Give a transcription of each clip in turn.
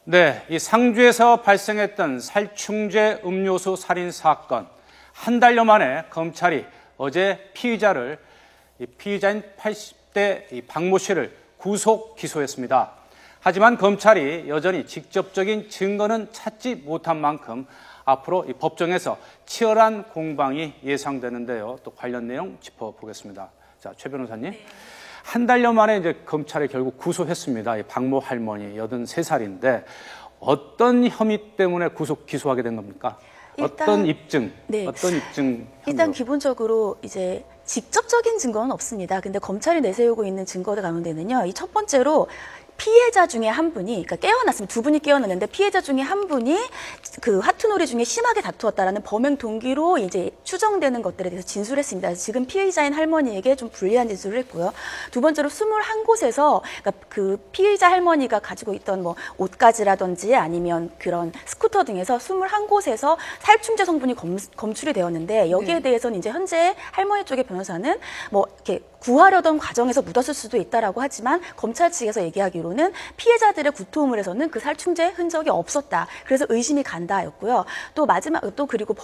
네, 이 상주에서 발생했던 살충제 음료수 살인 사건. 한 달여 만에 검찰이 어제 피의자인 80대 박모 씨를 구속 기소했습니다. 하지만 검찰이 여전히 직접적인 증거는 찾지 못한 만큼 앞으로 이 법정에서 치열한 공방이 예상되는데요. 또 관련 내용 짚어보겠습니다. 자, 최 변호사님. 네. 한 달여 만에 이제 검찰이 결국 구속했습니다. 이 박모 할머니 83살인데 어떤 혐의 때문에 구속 기소하게 된 겁니까? 어떤 입증? 네. 어떤 입증? 일단 기본적으로 이제 직접적인 증거는 없습니다. 근데 검찰이 내세우고 있는 증거들 가운데는요. 이 첫 번째로 피해자 중에 한 분이, 그러니까 깨어났으면 두 분이 깨어났는데 피해자 중에 한 분이 그 화투놀이 중에 심하게 다투었다라는 범행 동기로 이제 추정되는 것들에 대해서 진술했습니다. 지금 피해자인 할머니에게 좀 불리한 진술을 했고요. 두 번째로 21곳에서 그러니까 그 피해자 할머니가 가지고 있던 뭐 옷가지라든지 아니면 그런 스쿠터 등에서 21곳에서 살충제 성분이 검출이 되었는데 여기에 대해서는 이제 현재 할머니 쪽의 변호사는 뭐 이렇게 구하려던 과정에서 묻었을 수도 있다라고 하지만 검찰 측에서 얘기하기로는 피해자들의 구토음을 해서는 그 살충제 흔적이 없었다. 그래서 의심이 간다였고요. 또 마지막 그리고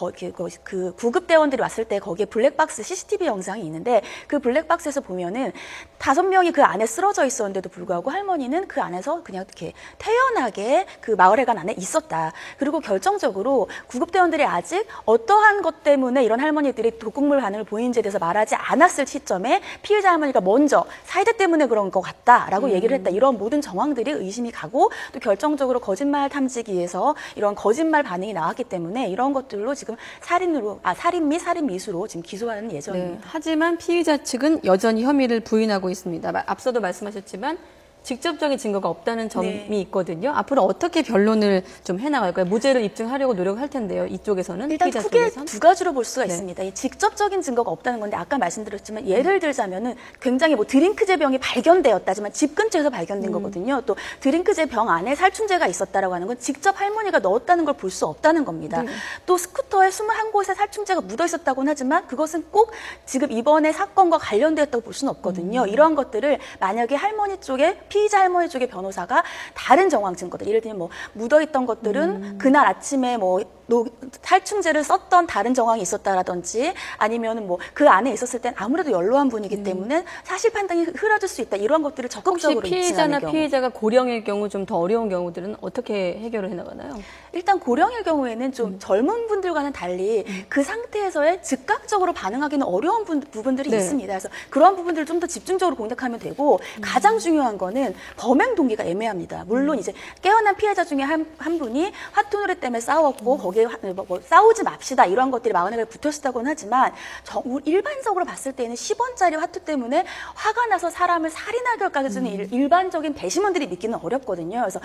그 구급 대원들이 왔을 때 거기에 블랙박스 CCTV 영상이 있는데 그 블랙박스에서 보면은 5명이 그 안에 쓰러져 있었는데도 불구하고 할머니는 그 안에서 그냥 이렇게 태연하게 그 마을회관 안에 있었다. 그리고 결정적으로 구급 대원들이 아직 어떠한 것 때문에 이런 할머니들이 독극물 반응을 보이는지에 대해서 말하지 않았을 시점에 피해자 할머니가 먼저 사이드 때문에 그런 것 같다라고 얘기를 했다. 이런 모든 정황들이 의심이 가고 또 결정적으로 거짓말 탐지기에서 이런 거짓말 반응이 나왔기 때문에 이런 것들로 지금 살인 및 살인 미수로 지금 기소하는 예정입니다. 네, 하지만 피의자 측은 여전히 혐의를 부인하고 있습니다. 앞서도 말씀하셨지만 직접적인 증거가 없다는 점이 있거든요. 앞으로 어떻게 변론을 좀 해나갈까요? 무죄를 입증하려고 노력할 텐데요. 이쪽에서는 일단 피의자 크게 쪽에서는? 두 가지로 볼 수가 있습니다. 직접적인 증거가 없다는 건데 아까 말씀드렸지만 예를 들자면은 굉장히 뭐 드링크제 병이 발견되었다지만 집 근처에서 발견된 거거든요. 또 드링크제 병 안에 살충제가 있었다라고 하는 건 직접 할머니가 넣었다는 걸 볼 수 없다는 겁니다. 또 스쿠터에 21곳에 살충제가 묻어 있었다고는 하지만 그것은 꼭 지금 이번에 사건과 관련되었다고 볼 수는 없거든요. 이러한 것들을 만약에 할머니 쪽에 피의자 할머니 쪽의 변호사가 다른 정황 증거들, 예를 들면 뭐 묻어있던 것들은 그날 아침에 뭐 살충제를 썼던 다른 정황이 있었다라든지 아니면은 뭐 그 안에 있었을 땐 아무래도 연로한 분이기 때문에 사실 판단이 흐려질 수 있다. 이런 것들을 적극적으로 혹시 피해자나 피해자가 고령일 경우 좀 더 어려운 경우들은 어떻게 해결을 해나가나요? 일단 고령일 경우에는 좀 젊은 분들과는 달리 그 상태에서의 즉각적으로 반응하기는 어려운 부분들이 있습니다. 그래서 그런 부분들을 좀 더 집중적으로 공략하면 되고 가장 중요한 거는 범행 동기가 애매합니다. 물론 이제 깨어난 피해자 중에 한 분이 화투놀이 때문에 싸웠고 거기에 뭐 싸우지 맙시다 이런 것들이 마흔에 붙었다고는 하지만 일반적으로 봤을 때는 10원짜리 화투 때문에 화가 나서 사람을 살인할 것까지는 일반적인 배심원들이 믿기는 어렵거든요. 그래서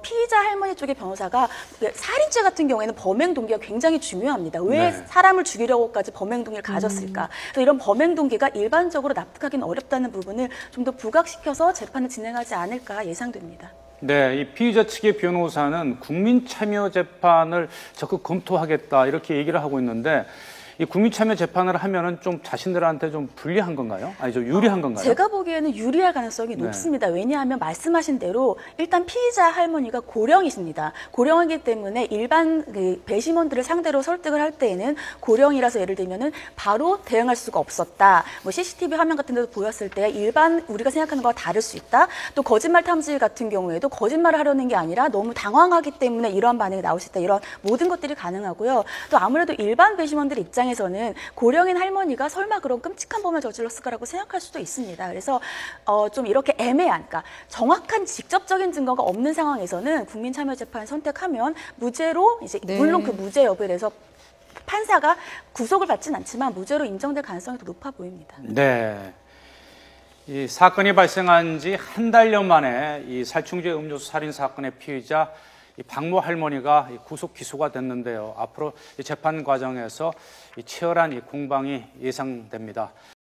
피의자 할머니 쪽의 변호사가 살인죄 같은 경우에는 범행 동기가 굉장히 중요합니다. 왜 사람을 죽이려고까지 범행 동기를 가졌을까? 그래서 이런 범행 동기가 일반적으로 납득하기는 어렵다는 부분을 좀 더 부각시켜서 재판을 진행하지 않을까 예상됩니다. 네, 이 피의자 측의 변호사는 국민참여재판을 적극 검토하겠다 이렇게 얘기를 하고 있는데 이 국민참여재판을 하면은 좀 자신들한테 좀 불리한 건가요? 아니, 좀 유리한 건가요? 제가 보기에는 유리할 가능성이 높습니다. 왜냐하면 말씀하신 대로 일단 피의자 할머니가 고령이십니다. 고령이기 때문에 일반 그 배심원들을 상대로 설득을 할 때에는 고령이라서 예를 들면은 바로 대응할 수가 없었다. 뭐 CCTV 화면 같은 데도 보였을 때 일반 우리가 생각하는 거와 다를 수 있다. 또 거짓말 탐지 같은 경우에도 거짓말을 하려는 게 아니라 너무 당황하기 때문에 이런 반응이 나올 수 있다. 이런 모든 것들이 가능하고요. 또 아무래도 일반 배심원들 입장에서는 고령인 할머니가 설마 그런 끔찍한 범을 저질렀을 거라고 생각할 수도 있습니다. 그래서 좀 이렇게 애매한, 그러니까 정확한 직접적인 증거가 없는 상황에서는 국민참여재판을 선택하면 무죄로 이제 물론 그 무죄 여부에 대해서 판사가 구속을 받지는 않지만 무죄로 인정될 가능성이 더 높아 보입니다. 네. 이 사건이 발생한 지 한 달여 만에 이 살충제 음료수 살인 사건의 피의자 이 박모 할머니가 구속 기소가 됐는데요. 앞으로 이 재판 과정에서 이 치열한 이 공방이 예상됩니다.